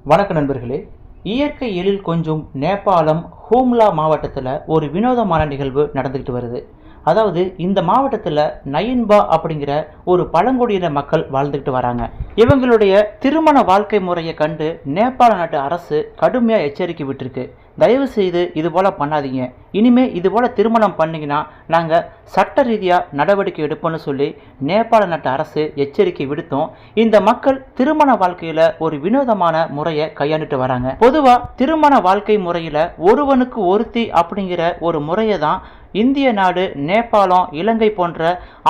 வணக்க நண்பர்களே. இயற்கை எழில் கொஞ்சம் நேபாளம் ஹூம்லா மாவட்டத்தில் ஒரு வினோதமான நிகழ்வு நடந்துக்கிட்டு வருது. அதாவது இந்த மாவட்டத்தில் நயின்பா அப்படிங்கிற ஒரு பழங்குடியின மக்கள் வாழ்ந்துக்கிட்டு வராங்க. இவங்களுடைய திருமண வாழ்க்கை முறையை கண்டு நேபாள நாட்டு அரசு கடுமையாக எச்சரிக்கை விட்டுருக்கு. தயவு செய்து இது போல் பண்ணாதீங்க, இனிமேல் இது போல் திருமணம் பண்ணிங்கன்னா நாங்கள் சட்ட ரீதியாக நடவடிக்கை எடுப்போம்னு சொல்லி நேபாள நாட்டு அரசு எச்சரிக்கை விடுத்தோம். இந்த மக்கள் திருமண வாழ்க்கையில் ஒரு வினோதமான முறையை கையாண்டுட்டு வராங்க. பொதுவாக திருமண வாழ்க்கை முறையில் ஒருவனுக்கு ஒருத்தி அப்படிங்கிற ஒரு முறையை தான் இந்திய நாடு, நேபாளம், இலங்கை போன்ற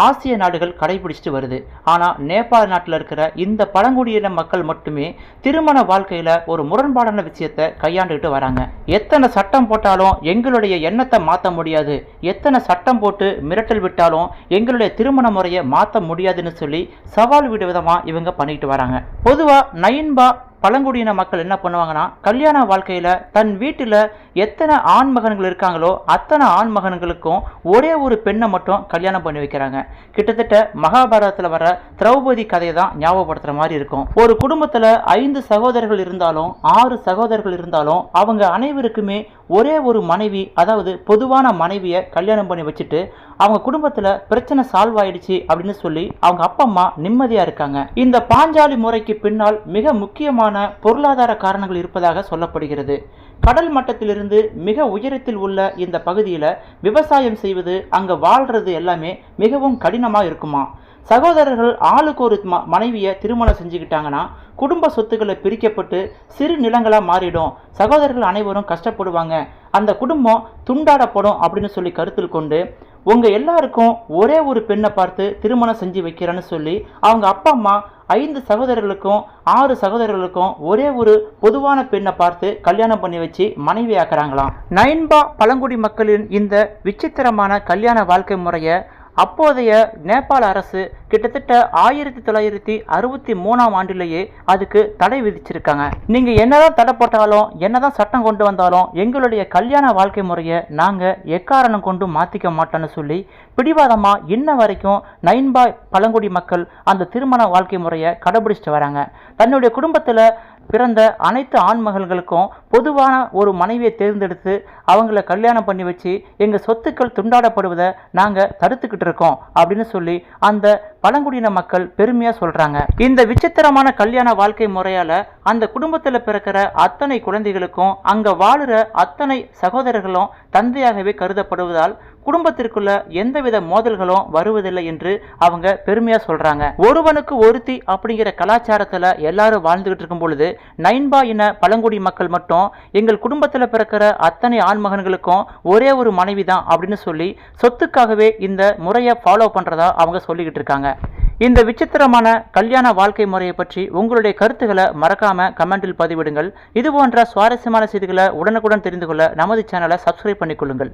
ஆசிய நாடுகள் கடைபிடிச்சிட்டு வருது. ஆனால் நேபாள நாட்டில் இருக்கிற இந்த பழங்குடியின மக்கள் மட்டுமே திருமண வாழ்க்கையில் ஒரு முரண்பாடான விஷயத்தை கையாண்டுகிட்டு வராங்க. எத்தனை சட்டம் போட்டாலும் எங்களுடைய எண்ணத்தை மாற்ற முடியாது, எத்தனை சட்டம் போட்டு மிரட்டல் விட்டாலும் எங்களுடைய திருமண முறையை மாற்ற முடியாதுன்னு சொல்லி சவால் விட விதமாக இவங்க பண்ணிக்கிட்டு வராங்க. பொதுவாக நயின்பா பழங்குடியின மக்கள் என்ன பண்ணுவாங்கன்னா, கல்யாண வாழ்க்கையில் தன் வீட்டில் எத்தனை ஆண் மகன்கள் இருக்காங்களோ அத்தனை ஆண் மகன்களுக்கும் ஒரே ஒரு பெண்ணை மட்டும் கல்யாணம் பண்ணி வைக்கிறாங்க. கிட்டத்தட்ட மகாபாரதத்தில் வர திரௌபதி கதையை தான் ஞாபகப்படுத்துகிற மாதிரி இருக்கும். ஒரு குடும்பத்தில் 5 சகோதரர்கள் இருந்தாலும் 6 சகோதரர்கள் இருந்தாலும் அவங்க அனைவருக்குமே ஒரே ஒரு மனைவி, அதாவது பொதுவான மனைவியை கல்யாணம் பண்ணி வச்சுட்டு அவங்க குடும்பத்தில் பிரச்சனை சால்வ் ஆயிடுச்சு அப்படின்னு சொல்லி அவங்க அப்பா அம்மா நிம்மதியாக இருக்காங்க. இந்த பாஞ்சாலி முறைக்கு பின்னால் மிக முக்கியமான பொருளாதார காரணங்கள் இருப்பதாக சொல்லப்படுகிறது. கடல் மட்டத்திலிருந்து மிக உயரத்தில் உள்ள இந்த பகுதியில் விவசாயம் செய்வது, அங்கே வாழ்றது எல்லாமே மிகவும் கடினமாக இருக்குமா. சகோதரர்கள் ஆளுக்கு ஒரு மனைவியை திருமணம் செஞ்சுக்கிட்டாங்கன்னா குடும்ப சொத்துக்களை பிரிக்கப்பட்டு சிறு நிலங்களாக மாறிடும், சகோதரர்கள் அனைவரும் கஷ்டப்படுவாங்க, அந்த குடும்பம் துண்டாடப்படும் அப்படின்னு சொல்லி கருத்தில் கொண்டு உங்கள் எல்லாருக்கும் ஒரே ஒரு பெண்ணை பார்த்து திருமணம் செஞ்சு வைக்கிறேன்னு சொல்லி அவங்க அப்பா அம்மா 5 சகோதரர்களுக்கும் 6 சகோதரர்களுக்கும் ஒரே ஒரு பொதுவான பெண்ணை பார்த்து கல்யாணம் பண்ணி வச்சு மனைவி ஆக்குறாங்களாம். நயின்பா பழங்குடி மக்களின் இந்த விசித்திரமான கல்யாண வாழ்க்கை முறையை அப்போதைய நேபாள அரசு கிட்டத்தட்ட 1963ஆம் ஆண்டிலேயே அதுக்கு தடை விதிச்சிருக்காங்க. நீங்கள் என்னதான் தடை போட்டாலும் என்னதான் சட்டம் கொண்டு வந்தாலும் எங்களுடைய கல்யாண வாழ்க்கை முறையை நாங்கள் எக்காரணம் கொண்டு மாற்றிக்க மாட்டோன்னு சொல்லி பிடிவாதமாக இன்ன வரைக்கும் நயின்பா பழங்குடி மக்கள் அந்த திருமண வாழ்க்கை முறையை கடைபிடிச்சிட்டு வராங்க. தன்னுடைய குடும்பத்தில் பிறந்த அனைத்து ஆண்மகள்களுக்கும் பொதுவான ஒரு மனைவியை தேர்ந்தெடுத்து அவங்கள கல்யாணம் பண்ணி வச்சு எங்கள் சொத்துக்கள் துண்டாடப்படுவதை நாங்கள் தடுத்துக்கிட்டு இருக்கோம் அப்படின்னு சொல்லி அந்த பழங்குடியின மக்கள் பெருமையாக சொல்கிறாங்க. இந்த விசித்திரமான கல்யாண வாழ்க்கை முறையால் அந்த குடும்பத்தில் பிறக்கிற அத்தனை குழந்தைகளுக்கும் அங்கே வாழுற அத்தனை சகோதரர்களும் தந்தையாகவே கருதப்படுவதால் குடும்பத்திற்குள்ள எந்தவித மோதல்களும் வருவதில்லை என்று அவங்க பெருமையா சொல்றாங்க. ஒருவனுக்கு ஒருத்தி அப்படிங்கிற கலாச்சாரத்துல எல்லாரும் வாழ்ந்துகிட்டு இருக்கும் பொழுது நயின்பா இன பழங்குடி மக்கள் மட்டும் எங்கள் குடும்பத்தில் பிறக்கிற அத்தனை ஆண்மகன்களுக்கும் ஒரே ஒரு மனைவி தான் அப்படின்னு சொல்லி சொத்துக்காகவே இந்த முறையை ஃபாலோ பண்றதா அவங்க சொல்லிக்கிட்டு இருக்காங்க. இந்த விசித்திரமான கல்யாண வாழ்க்கை முறையை பற்றி உங்களுடைய கருத்துக்களை மறக்காம கமெண்டில் பதிவிடுங்கள். இது போன்ற சுவாரஸ்யமான செய்திகளை உடனுக்குடன் தெரிந்து கொள்ள நமது சேனலை சப்ஸ்கிரைப் பண்ணிக்கொள்ளுங்கள்.